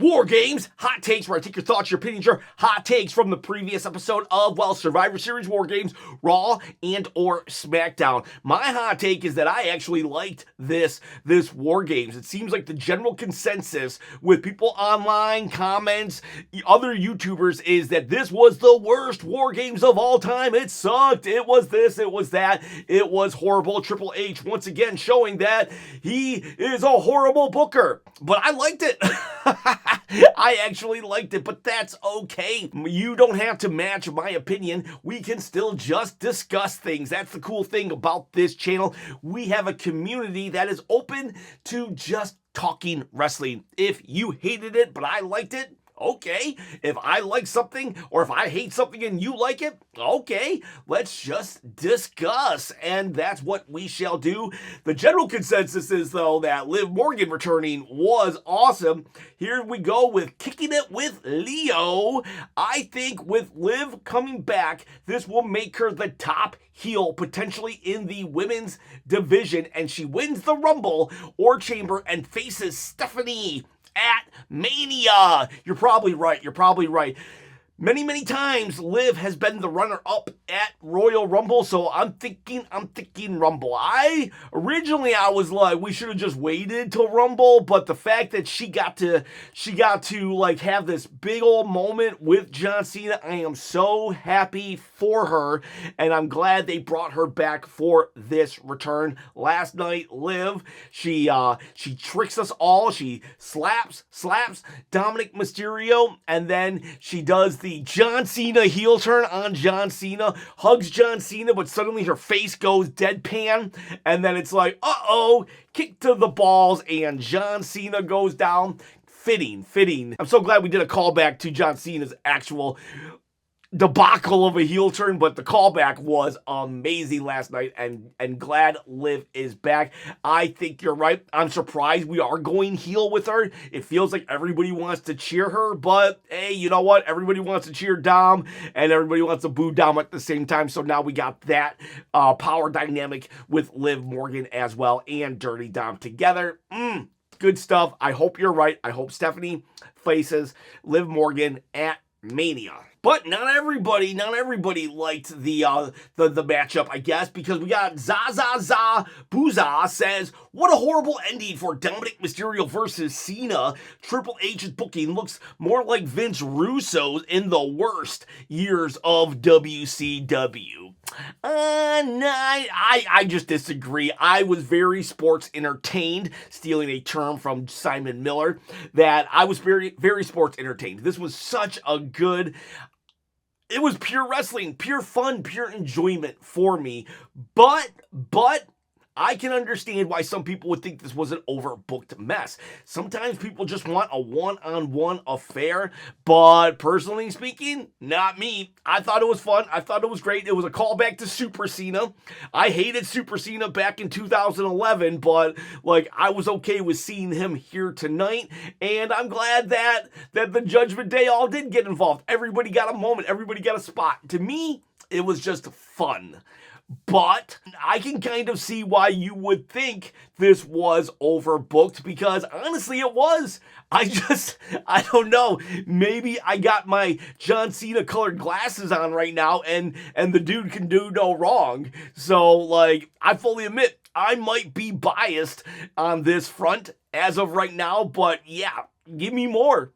War Games, hot takes, where I take your thoughts, your opinions, your hot takes from the previous episode of, Survivor Series War Games, Raw and or SmackDown. My hot take is that I actually liked this War Games. It seems like the general consensus with people online, comments, other YouTubers is that this was the worst War Games of all time. It sucked. It was this, it was that. It was horrible. Triple H once again showing that he is a horrible booker. But I liked it. I actually liked it, but that's okay. You don't have to match my opinion. We can still just discuss things. That's the cool thing about this channel. We have a community that is open to just talking wrestling. If you hated it, but I liked it, okay. If I like something or if I hate something and you like it, okay, let's just discuss. And that's what we shall do. The general consensus is, though, that Liv Morgan returning was awesome. Here we go with kicking it with Leo. I think with Liv coming back, this will make her the top heel potentially in the women's division, and she wins the Rumble or Chamber and faces Stephanie at Mania. You're probably right. Many times Liv has been the runner-up at Royal Rumble, so I'm thinking Rumble. Originally I was like, we should have just waited till Rumble, but the fact that she got to like have this big old moment with John Cena, I am so happy for her, and I'm glad they brought her back for this return. Last night, Liv, she tricks us all. She slaps Dominic Mysterio, and then she does the John Cena heel turn on John Cena, hugs John Cena, but suddenly her face goes deadpan, and then it's like, uh-oh, kick to the balls, and John Cena goes down. Fitting. I'm so glad we did a callback to John Cena's actual debacle of a heel turn, but the callback was amazing last night, and glad Liv is back. I think you're right. I'm surprised we are going heel with her. It feels like everybody wants to cheer her, but hey, you know what? Everybody wants to cheer Dom, and everybody wants to boo Dom at the same time, so now we got that power dynamic with Liv Morgan as well, and Dirty Dom together. Good stuff. I hope you're right. I hope Stephanie faces Liv Morgan at Mania. But not everybody liked the matchup, I guess, because we got Zaza Booza says, what a horrible ending for Dominic Mysterio versus Cena. Triple H's booking looks more like Vince Russo's in the worst years of WCW. I just disagree. I was very sports entertained, stealing a term from Simon Miller, that I was very sports entertained. This was such a good... It was pure wrestling, pure fun, pure enjoyment for me. But I can understand why some people would think this was an overbooked mess. Sometimes people just want a one-on-one affair, but personally speaking, not me. I thought it was fun. I thought it was great. It was a callback to Super Cena. I hated Super Cena back in 2011, but like I was okay with seeing him here tonight, and I'm glad that the Judgment Day all did get involved. Everybody got a moment. Everybody got a spot. To me, it was just fun. But I can kind of see why you would think this was overbooked, because honestly it was. I don't know. Maybe I got my John Cena colored glasses on right now and the dude can do no wrong. So like, I fully admit I might be biased on this front as of right now, but yeah, give me more.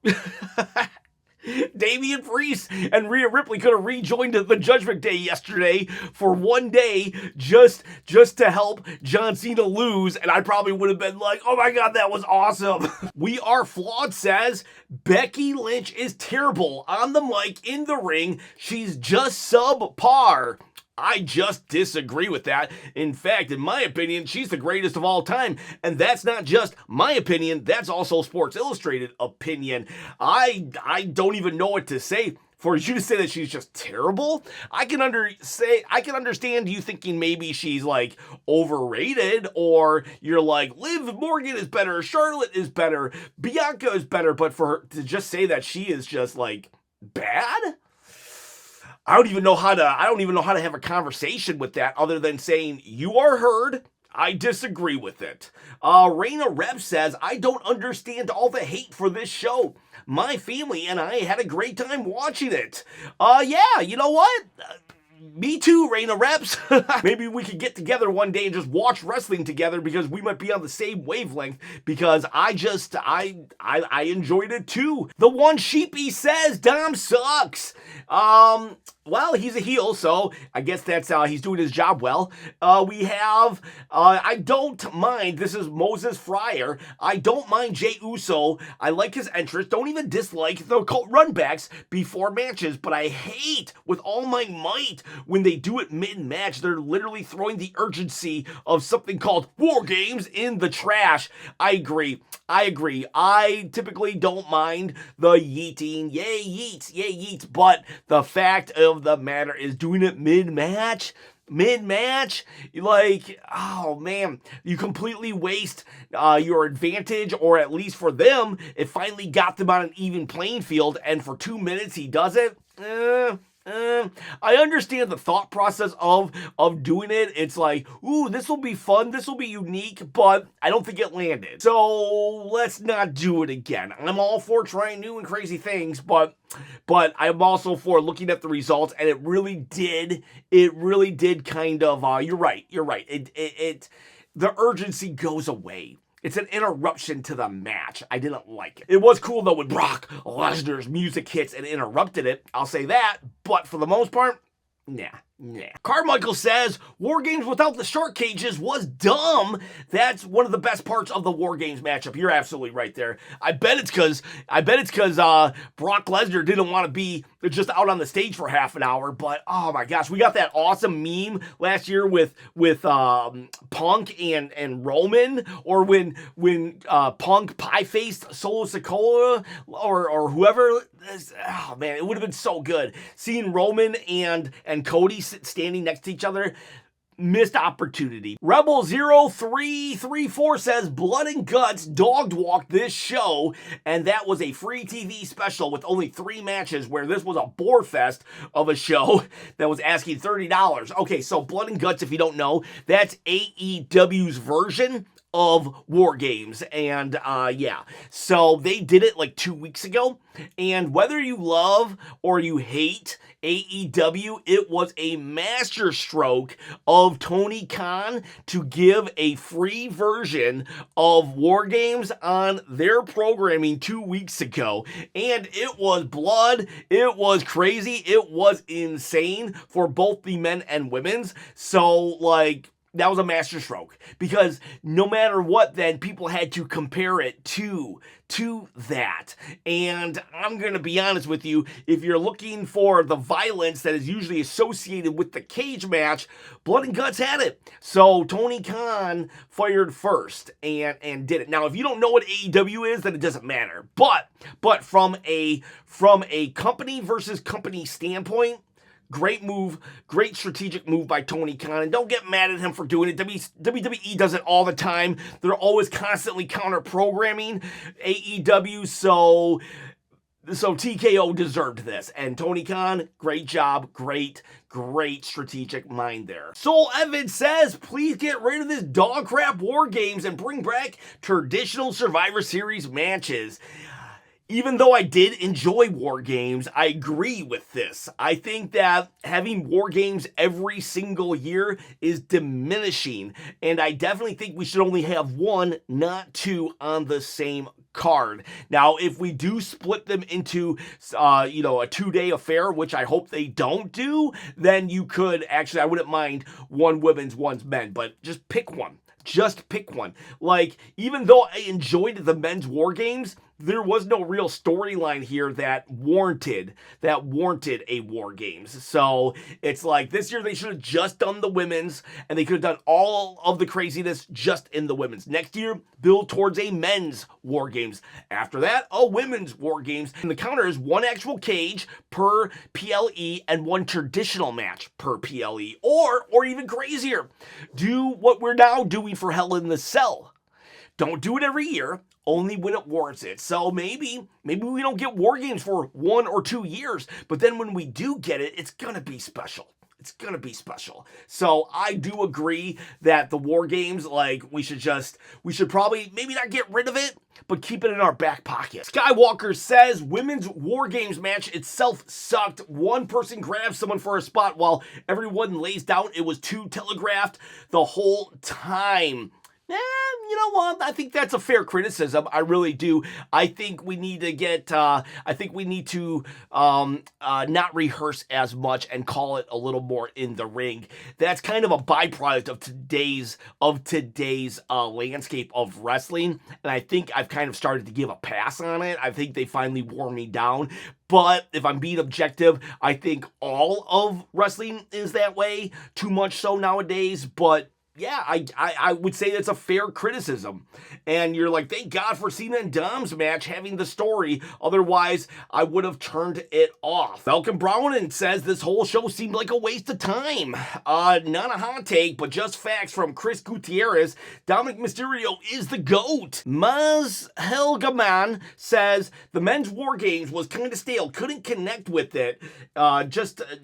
Damian Priest and Rhea Ripley could have rejoined the Judgment Day yesterday for one day just to help John Cena lose, and I probably would have been like, oh my god, that was awesome. We Are Flawed says, Becky Lynch is terrible on the mic, in the ring. She's just subpar. I just disagree with that. In fact, in my opinion, she's the greatest of all time. And that's not just my opinion, that's also Sports Illustrated opinion. I don't even know what to say. For you to say that she's just terrible, I can understand you thinking maybe she's like overrated, or you're like, Liv Morgan is better, Charlotte is better, Bianca is better, but for her to just say that she is just like bad? I don't even know how to have a conversation with that other than saying you are heard. I disagree with it. Raina Rep says, I don't understand all the hate for this show. My family and I had a great time watching it. Yeah, you know what? Me too, Raina Reps. Maybe we could get together one day and just watch wrestling together because we might be on the same wavelength because I enjoyed it too. The One Sheepy says Dom sucks. Well, he's a heel, so I guess that's he's doing his job well. We have, I don't mind, this is Moses Fryer, I don't mind Jey Uso. I like his entrance, don't even dislike the runbacks before matches, but I hate with all my might when they do it mid-match. They're literally throwing the urgency of something called War Games in the trash. I agree. I typically don't mind the yeeting, yay yeets, but the fact of the matter is doing it mid-match, like, oh man, you completely waste your advantage, or at least for them, it finally got them on an even playing field, and for 2 minutes he does it. I understand the thought process of doing it. It's like, ooh, this will be fun, this will be unique, but I don't think it landed. So let's not do it again. I'm all for trying new and crazy things, but I'm also for looking at the results, and it really did kind of, you're right. The urgency goes away. It's an interruption to the match. I didn't like it. It was cool, though, when Brock Lesnar's music hits and interrupted it. I'll say that. But for the most part, nah. Carmichael says, War Games without the shark cages was dumb. That's one of the best parts of the War Games matchup. You're absolutely right there. I bet it's because Brock Lesnar didn't want to be just out on the stage for half an hour. But oh my gosh, we got that awesome meme last year with Punk and Roman, or when Punk pie-faced Solo Sikoa or whoever. Oh man, it would have been so good seeing Roman and Cody standing next to each other. Missed opportunity. Rebel0334 says Blood and Guts dogged walked this show, and that was a free TV special with only 3 matches, where this was a bore fest of a show that was asking $30. Okay, so Blood and Guts, if you don't know, that's AEW's version of War Games, and yeah, so they did it like 2 weeks ago, and whether you love or you hate AEW, it was a masterstroke of Tony Khan to give a free version of War Games on their programming 2 weeks ago, and it was blood, it was crazy, it was insane for both the men and women's. So like, that was a masterstroke, because no matter what, then people had to compare it to that. And I'm going to be honest with you, if you're looking for the violence that is usually associated with the cage match, Blood and Guts had it. So Tony Khan fired first and did it. Now, if you don't know what AEW is, then it doesn't matter. But from a company versus company standpoint, great move, great strategic move by Tony Khan, and don't get mad at him for doing it. WWE does it all the time. They're always constantly counter-programming AEW, so TKO deserved this. And Tony Khan, great job, great strategic mind there. Soul Evans says, please get rid of this dog crap War Games and bring back traditional Survivor Series matches. Even though I did enjoy War Games, I agree with this. I think that having War Games every single year is diminishing, and I definitely think we should only have 1, not 2 on the same card. Now, if we do split them into, a 2-day affair, which I hope they don't do, then you could actually, I wouldn't mind 1 women's, 1 men, but just pick one. Just pick one. Like, even though I enjoyed the men's War Games, there was no real storyline here that warranted a War Games. So it's like this year they should have just done the women's, and they could have done all of the craziness just in the women's. Next year, build towards a men's War Games. After that, a women's War Games. And the counter is 1 actual cage per PLE and 1 traditional match per PLE. Or even crazier, do what we're now doing for Hell in the Cell. Don't do it every year, only when it warrants it. So maybe we don't get War Games for 1 or 2 years, but then when we do get it, it's gonna be special. It's going to be special. So I do agree that the War Games, like, we should probably maybe not get rid of it, but keep it in our back pocket. Skywalker says women's War Games match itself sucked. One person grabs someone for a spot while everyone lays down. It was too telegraphed the whole time. You know what? I think that's a fair criticism. I really do. I think we need to get, not rehearse as much and call it a little more in the ring. That's kind of a byproduct of today's landscape of wrestling. And I think I've kind of started to give a pass on it. I think they finally wore me down. But if I'm being objective, I think all of wrestling is that way. Too much so nowadays, but yeah, I would say that's a fair criticism. And you're like, thank God for Cena and Dom's match having the story. Otherwise, I would have turned it off. Falcon Brownin says this whole show seemed like a waste of time. Not a hot take, but just facts from Chris Gutierrez. Dominic Mysterio is the GOAT. Maz Helgaman says the men's War Games was kind of stale. Couldn't connect with it.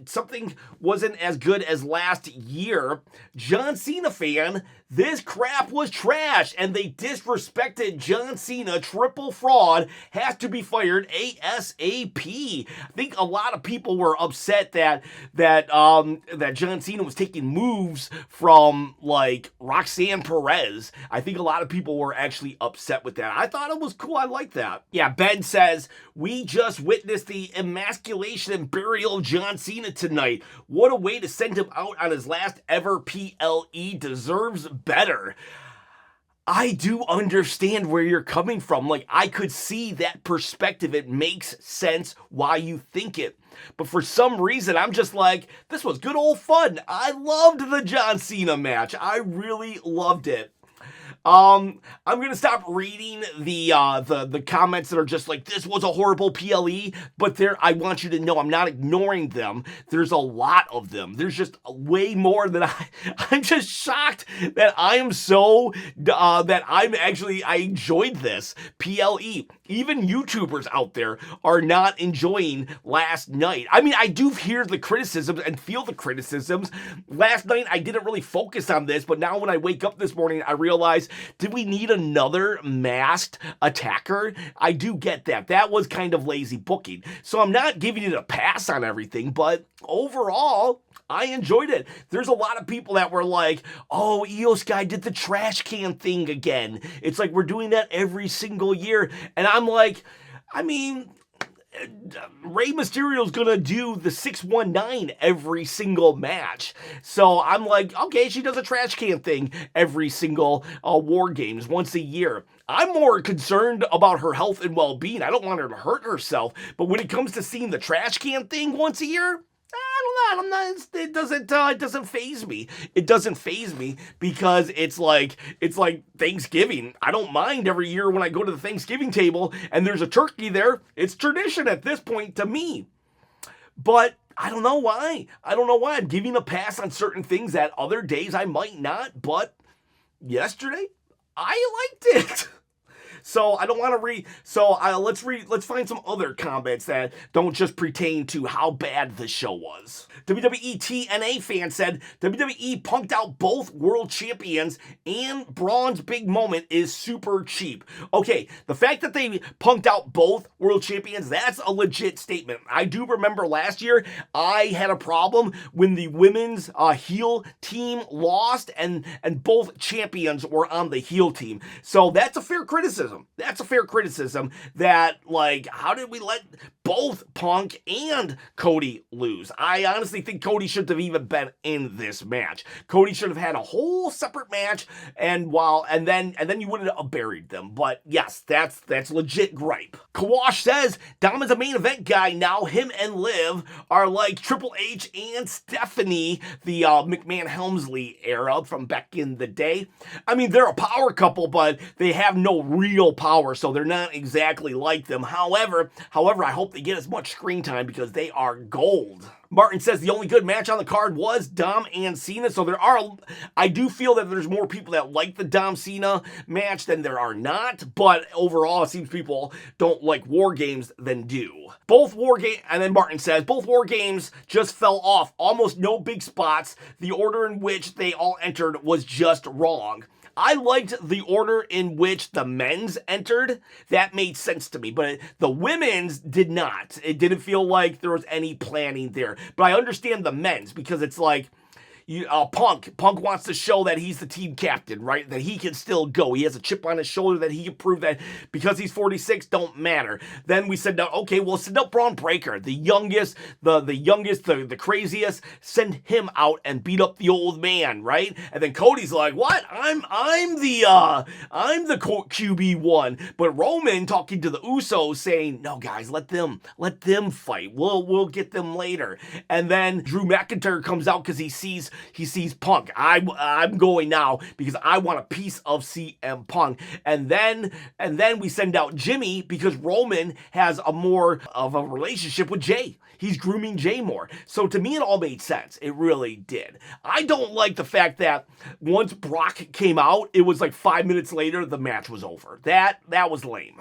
Something wasn't as good as last year. John Cena fan, this crap was trash and they disrespected John Cena. Triple fraud, has to be fired ASAP. I think a lot of people were upset that John Cena was taking moves from like Roxanne Perez. I think a lot of people were actually upset with that. I thought it was cool. I like that. Yeah, Ben says, we just witnessed the emasculation and burial of John Cena tonight. What a way to send him out on his last ever PLE. Deserves better. I do understand where you're coming from. Like, I could see that perspective. It makes sense why you think it. But for some reason, I'm just like, this was good old fun. I loved the John Cena match. I really loved it. I'm gonna stop reading the comments that are just like, this was a horrible PLE, but I want you to know I'm not ignoring them. There's a lot of them. There's just way more than I'm just shocked that I am so, I enjoyed this PLE. Even YouTubers out there are not enjoying last night. I mean, I do hear the criticisms and feel the criticisms. Last night, I didn't really focus on this, but now when I wake up this morning, I realize, did we need another masked attacker? I do get that. That was kind of lazy booking. So I'm not giving it a pass on everything, but overall, I enjoyed it. There's a lot of people that were like, oh, EOS Guy did the trash can thing again. It's like we're doing that every single year. And I'm like, I mean, Rey Mysterio's gonna do the 619 every single match. So I'm like, okay, she does a trash can thing every single War Games once a year. I'm more concerned about her health and well-being. I don't want her to hurt herself. But when it comes to seeing the trash can thing once a year, I'm not, it doesn't faze me. It doesn't faze me because it's like Thanksgiving. I don't mind every year when I go to the Thanksgiving table and there's a turkey there. It's tradition at this point to me. But I don't know why. I'm giving a pass on certain things that other days I might not, but yesterday I liked it. So I don't want to read. So let's find some other comments that don't just pertain to how bad the show was. WWE TNA fan said WWE punked out both world champions and Braun's big moment is super cheap. Okay, the fact that they punked out both world champions, that's a legit statement. I do remember last year I had a problem when the women's heel team lost and both champions were on the heel team. So that's a fair criticism. That's a fair criticism that, like, how did we let both Punk and Cody lose? I honestly think Cody shouldn't have even been in this match. Cody should have had a whole separate match and then you wouldn't have buried them. But yes, that's legit gripe. Kawash says Dom is a main event guy now. Him and Liv are like Triple H and Stephanie, the McMahon Helmsley era from back in the day. I mean, they're a power couple, but they have no real power, so they're not exactly like them. However, I hope they get as much screen time because they are gold. Martin says the only good match on the card was Dom and Cena. So I do feel that there's more people that like the Dom Cena match than there are not. But overall, it seems people don't like War Games than do. And then Martin says, both War Games just fell off. Almost no big spots. The order in which they all entered was just wrong. I liked the order in which the men's entered. That made sense to me, but the women's did not. It didn't feel like there was any planning there. But I understand the men's because it's like, Punk wants to show that he's the team captain, right? That he can still go. He has a chip on his shoulder that he can prove that because he's 46 don't matter. Then we said, okay, we'll send up Brawn Breaker, the youngest, the craziest. Send him out and beat up the old man, right? And then Cody's like, what? I'm the QB1. But Roman talking to the Usos saying, no guys, let them fight. We'll get them later. And then Drew McIntyre comes out because he sees Punk. I'm going now because I want a piece of CM Punk. And then we send out Jimmy because Roman has a more of a relationship with Jay. He's grooming Jay more. So to me, it all made sense. It really did. I don't like the fact that once Brock came out, it was like 5 minutes later, the match was over. That was lame.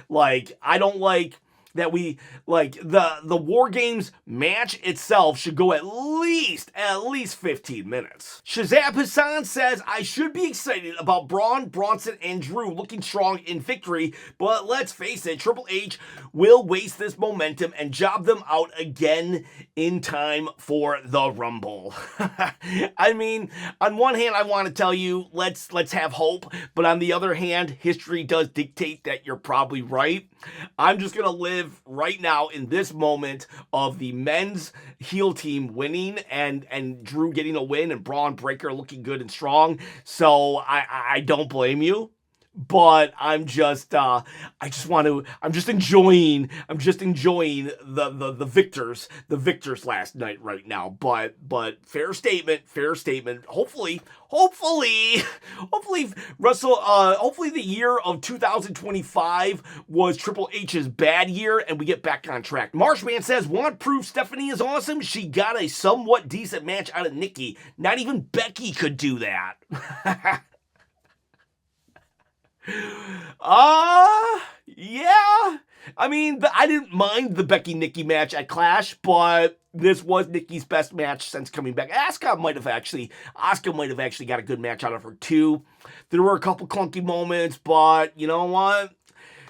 Like, I don't like that the War Games match itself should go at least 15 minutes. Shazam Hassan says, I should be excited about Braun, Bronson, and Drew looking strong in victory, but let's face it, Triple H will waste this momentum and job them out again in time for the Rumble. I mean, on one hand, I want to tell you, let's have hope, but on the other hand, history does dictate that you're probably right. I'm just going to live right now in this moment of the men's heel team winning and Drew getting a win and Braun Breaker looking good and strong. So I don't blame you. But I'm just enjoying the victors last night right now. But fair statement. Hopefully the year of 2025 was Triple H's bad year and we get back on track. Marshman says, want proof Stephanie is awesome? She got a somewhat decent match out of Nikki. Not even Becky could do that. Yeah. I mean, I didn't mind the Becky-Nikki match at Clash, but this was Nikki's best match since coming back. Asuka might have actually got a good match out of her too. There were a couple clunky moments, but you know what?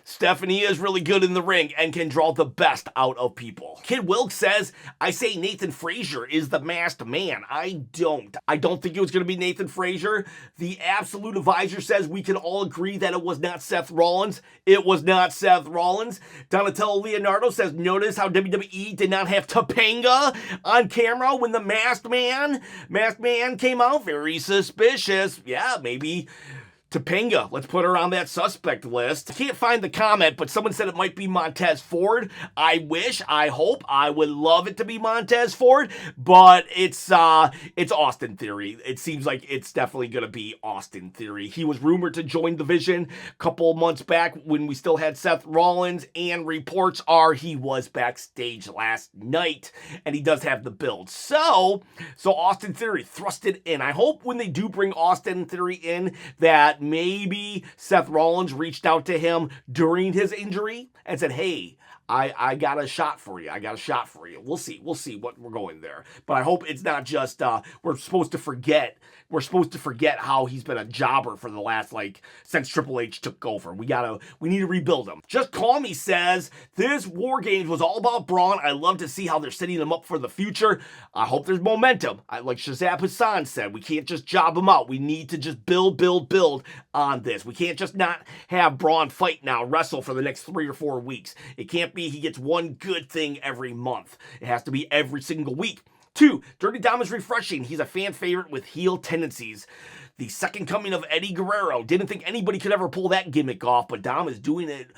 Stephanie is really good in the ring and can draw the best out of people. Kid Wilkes says, I say Nathan Frazier is the masked man. I don't think it was going to be Nathan Frazier. The Absolute Advisor says we can all agree that it was not Seth Rollins. It was not Seth Rollins. Donatello Leonardo says, notice how WWE did not have Topanga on camera when the masked man came out. Very suspicious. Yeah, maybe Topanga, let's put her on that suspect list. I can't find the comment, but someone said it might be Montez Ford. I hope, I would love it to be Montez Ford, but it's Austin Theory. It seems like it's definitely going to be Austin Theory. He was rumored to join the Vision a couple months back when we still had Seth Rollins, and reports are he was backstage last night, and he does have the build. So Austin Theory thrusted in. I hope when they do bring Austin Theory in that maybe Seth Rollins reached out to him during his injury and said, hey, I got a shot for you. We'll see what we're going there. But I hope it's not just we're supposed to forget how he's been a jobber for the last since Triple H took over. We need to rebuild him. Just Call Me says this War Games was all about Braun. I love to see how they're setting him up for the future. I hope there's momentum. Like Shazam Hassan said, we can't just job him out. We need to just build on this. We can't just not have Braun fight now, wrestle for the next 3 or 4 weeks. It can't be he gets one good thing every month. It has to be every single week. 2, Dirty Dom is refreshing. He's a fan favorite with heel tendencies. The second coming of Eddie Guerrero. Didn't think anybody could ever pull that gimmick off, but Dom is doing it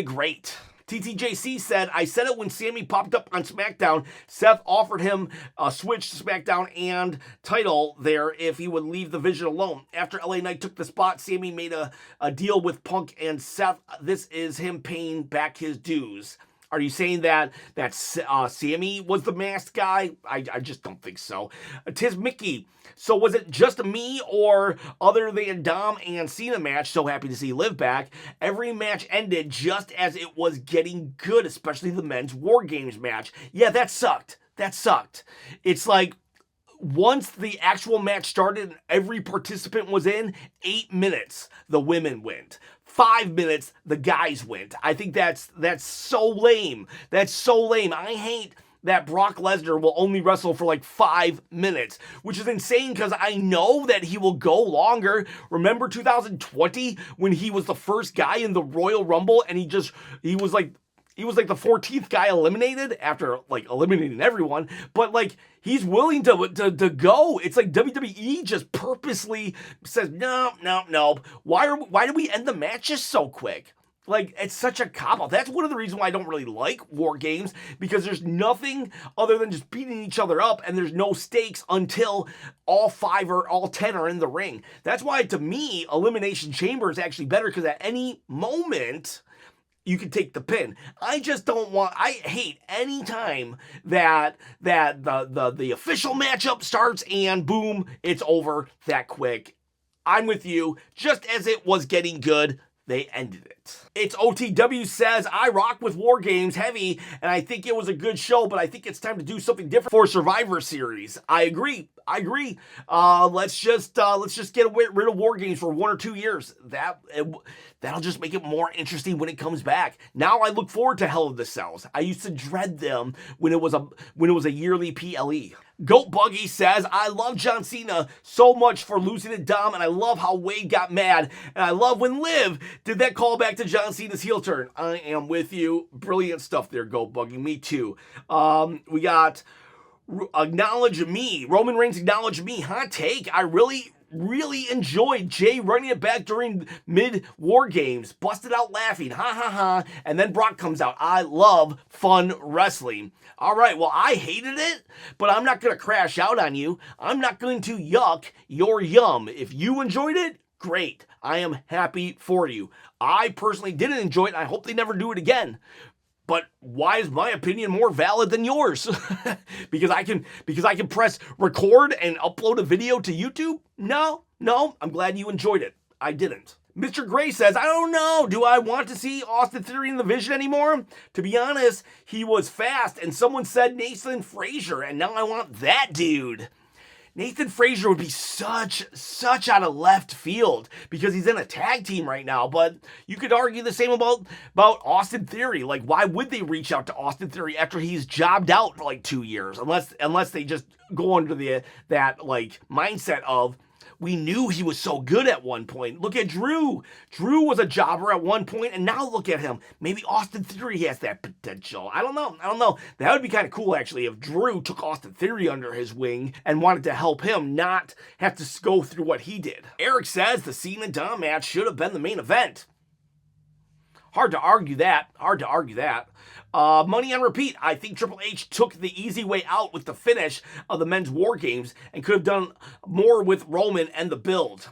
great. TTJC said, I said it when Sammy popped up on SmackDown. Seth offered him a switch to SmackDown and title there if he would leave the Vision alone. After LA Knight took the spot, Sammy made a deal with Punk and Seth. This is him paying back his dues. Are you saying that Sammy was the masked guy? I just don't think so. Tis Mickey. So was it just me, or other than Dom and Cena match? So happy to see Liv back. Every match ended just as it was getting good, especially the men's War Games match. Yeah, that sucked. That sucked. It's like, once the actual match started and every participant was in, 8 minutes, the women went. 5 minutes, the guys went. I think that's so lame. That's so lame. I hate that Brock Lesnar will only wrestle for like 5 minutes, which is insane because I know that he will go longer. Remember 2020 when he was the first guy in the Royal Rumble and he was like the 14th guy eliminated after like eliminating everyone, but like he's willing to go. It's like WWE just purposely says no. Why do we end the matches so quick? Like, it's such a cop-out. That's one of the reasons why I don't really like War Games, because there's nothing other than just beating each other up, and there's no stakes until all 5 or all 10 are in the ring. That's why, to me, Elimination Chamber is actually better, because at any moment, you can take the pin. I hate any time that the official matchup starts and boom, it's over that quick. I'm with you. Just as it was getting good, they ended it. It's OTW says, I rock with War Games heavy, and I think it was a good show, but I think it's time to do something different for Survivor Series. I agree. Let's just get rid of War Games for 1 or 2 years. That'll just make it more interesting when it comes back. Now I look forward to Hell in the Cells. I used to dread them when it was a yearly PLE. Goat Buggy says, I love John Cena so much for losing to Dom, and I love how Wade got mad, and I love when Liv did that callback to John Cena's heel turn. I am with you. Brilliant stuff there, Goat Buggy. Me too. We got Acknowledge Me. Roman Reigns Acknowledge Me. Hot take. I really enjoyed Jay running it back during mid-War Games. Busted out laughing. Ha ha ha. And then Brock comes out. I love fun wrestling. All right, well, I hated it, but I'm not going to crash out on you. I'm not going to yuck your yum. If you enjoyed it, great. I am happy for you. I personally didn't enjoy it, and I hope they never do it again. But why is my opinion more valid than yours? because I can press record and upload a video to YouTube? No, I'm glad you enjoyed it. I didn't. Mr. Gray says, I don't know. Do I want to see Austin Theory in the Vision anymore? To be honest, he was fast, and someone said Nathan Frazier, and now I want that dude. Nathan Frazier would be such out of left field because he's in a tag team right now, but you could argue the same about Austin Theory. Like, why would they reach out to Austin Theory after he's jobbed out for like 2 years? Unless they just go under that like mindset of, we knew he was so good at one point. Look at Drew. Drew was a jobber at one point, and now look at him. Maybe Austin Theory has that potential. I don't know. That would be kind of cool, actually, if Drew took Austin Theory under his wing and wanted to help him not have to go through what he did. Eric says the Cena-Dom match should have been the main event. Hard to argue that. Money on repeat. I think Triple H took the easy way out with the finish of the men's War Games and could have done more with Roman and the build.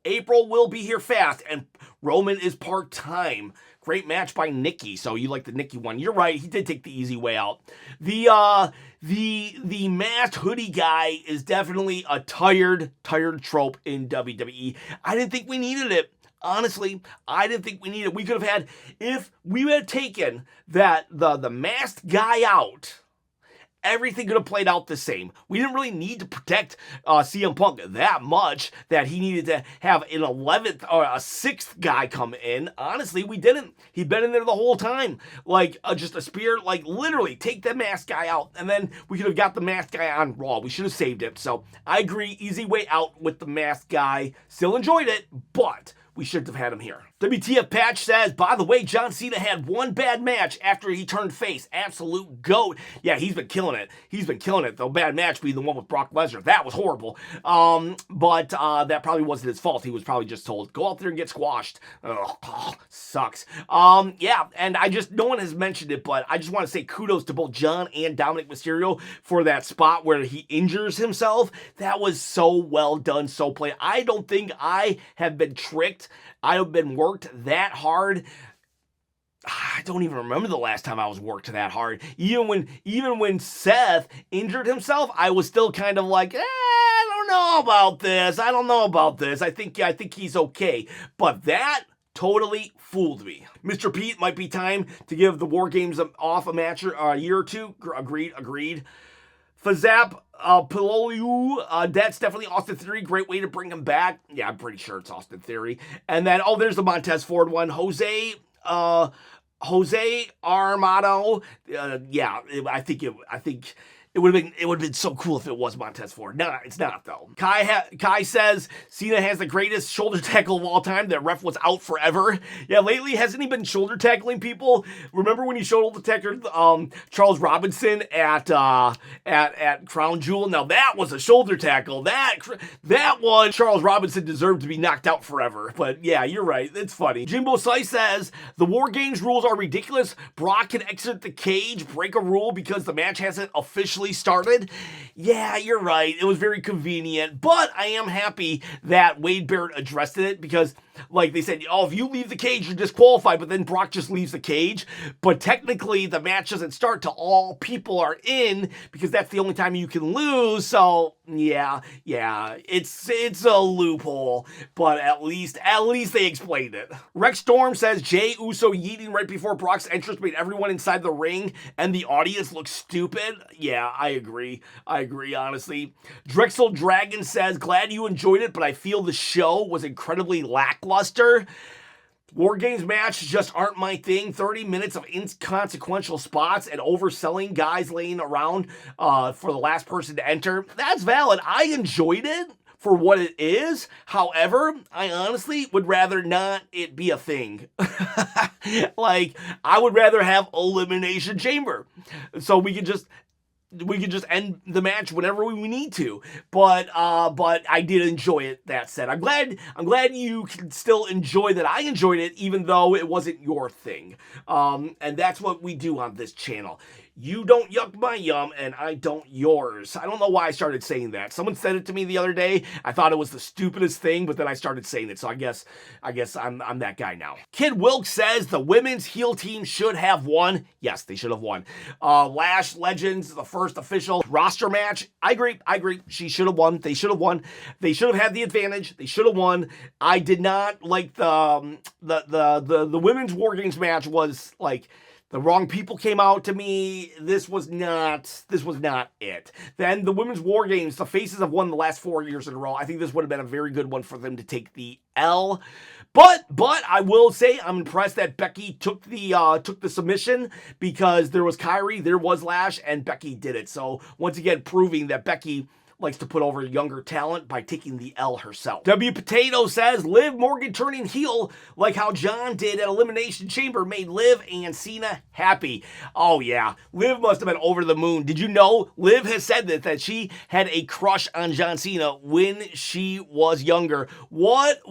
April will be here fast, and Roman is part-time. Great match by Nikki. So you like the Nikki one. You're right. He did take the easy way out. The masked hoodie guy is definitely a tired trope in WWE. I didn't think we needed it. Honestly, I didn't think we needed it. We could have had, if we had taken the masked guy out, everything could have played out the same. We didn't really need to protect CM Punk that much that he needed to have an 11th or a 6th guy come in. Honestly, we didn't. He'd been in there the whole time. Like, just a spear, like, literally take the masked guy out, and then we could have got the masked guy on Raw. We should have saved it. So, I agree, easy way out with the masked guy. Still enjoyed it, but we should have had him here. WTF Patch says, by the way, John Cena had one bad match after he turned face. Absolute GOAT. Yeah, he's been killing it. The bad match being the one with Brock Lesnar. That was horrible. But that probably wasn't his fault. He was probably just told, go out there and get squashed. Ugh, sucks. Yeah, and no one has mentioned it, but I just want to say kudos to both John and Dominic Mysterio for that spot where he injures himself. That was so well done, so played. I don't think I have been tricked. I have been worked that hard. I don't even remember the last time I was worked that hard. Even when Seth injured himself, I was still kind of like, I don't know about this. I don't know about this. I think he's okay. But that totally fooled me. Mr. Pete, might be time to give the War Games off a year or two. Agreed. Fazap Piloliu, that's definitely Austin Theory. Great way to bring him back. Yeah, I'm pretty sure it's Austin Theory. And then, there's the Montez Ford one. Jose Armado. Yeah, I think it would have been so cool if it was Montez Ford. No, it's not though. Kai says Cena has the greatest shoulder tackle of all time. That ref was out forever. Yeah, lately hasn't he been shoulder tackling people? Remember when he shoulder tackled Charles Robinson at Crown Jewel? Now that was a shoulder tackle. That one Charles Robinson deserved to be knocked out forever. But yeah, you're right. It's funny. Jimbo Slice says the War Games rules are ridiculous. Brock can exit the cage, break a rule because the match hasn't officially started. Yeah, you're right. It was very convenient, but I am happy that Wade Barrett addressed it because, like they said, if you leave the cage, you're disqualified, but then Brock just leaves the cage. But technically, the match doesn't start till all people are in because that's the only time you can lose. So, yeah, it's a loophole, but at least they explained it. Rex Storm says Jey Uso yeeting right before Brock's entrance made everyone inside the ring and the audience look stupid. Yeah, I agree, honestly. Drexel Dragon says, glad you enjoyed it, but I feel the show was incredibly lackluster. War Games matches just aren't my thing. 30 minutes of inconsequential spots and overselling guys laying around for the last person to enter. That's valid. I enjoyed it for what it is. However, I honestly would rather not it be a thing. Like, I would rather have Elimination Chamber. So we could just end the match whenever we need to. But I did enjoy it, that said. I'm glad you can still enjoy that I enjoyed it, even though it wasn't your thing. And that's what we do on this channel. You don't yuck my yum, and I don't yours. I don't know why I started saying that. Someone said it to me the other day. I thought it was the stupidest thing, but then I started saying it. So I guess I'm that guy now. Kid Wilkes says the women's heel team should have won. Yes, they should have won. Lash Legends, the first official roster match. I agree. She should have won. They should have won. They should have had the advantage. They should have won. I did not like the women's War Games match was like, the wrong people came out to me. This was not it. Then the Women's War Games, the Faces have won the last 4 years in a row. I think this would have been a very good one for them to take the L. But I will say I'm impressed that Becky took the submission because there was Kyrie, there was Lash, and Becky did it. So once again, proving that Becky likes to put over younger talent by taking the L herself. W Potato says, Liv Morgan turning heel like how John did at Elimination Chamber made Liv and Cena happy. Oh yeah, Liv must have been over the moon. Did you know Liv has said that she had a crush on John Cena when she was younger? What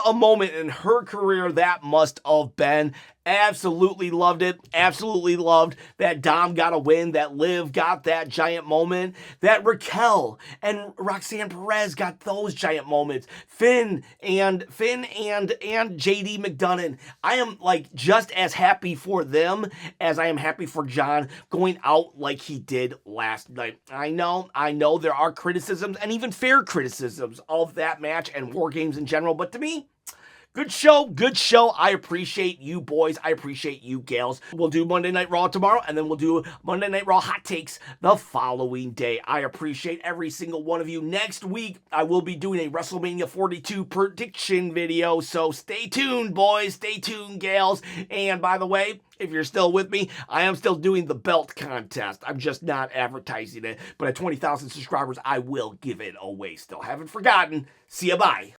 a moment in her career that must have been. Absolutely loved it. Absolutely loved that Dom got a win, that Liv got that giant moment, that Raquel and Roxanne Perez got those giant moments. Finn and JD McDonough. I am like just as happy for them as I am happy for John going out like he did last night. I know there are criticisms and even fair criticisms of that match and War Games in general, but to me, good show. I appreciate you boys. I appreciate you gals. We'll do Monday Night Raw tomorrow, and then we'll do Monday Night Raw Hot Takes the following day. I appreciate every single one of you. Next week, I will be doing a WrestleMania 42 prediction video, so stay tuned, boys. Stay tuned, gals. And by the way, if you're still with me, I am still doing the belt contest. I'm just not advertising it. But at 20,000 subscribers, I will give it away still. Haven't forgotten. See ya, bye.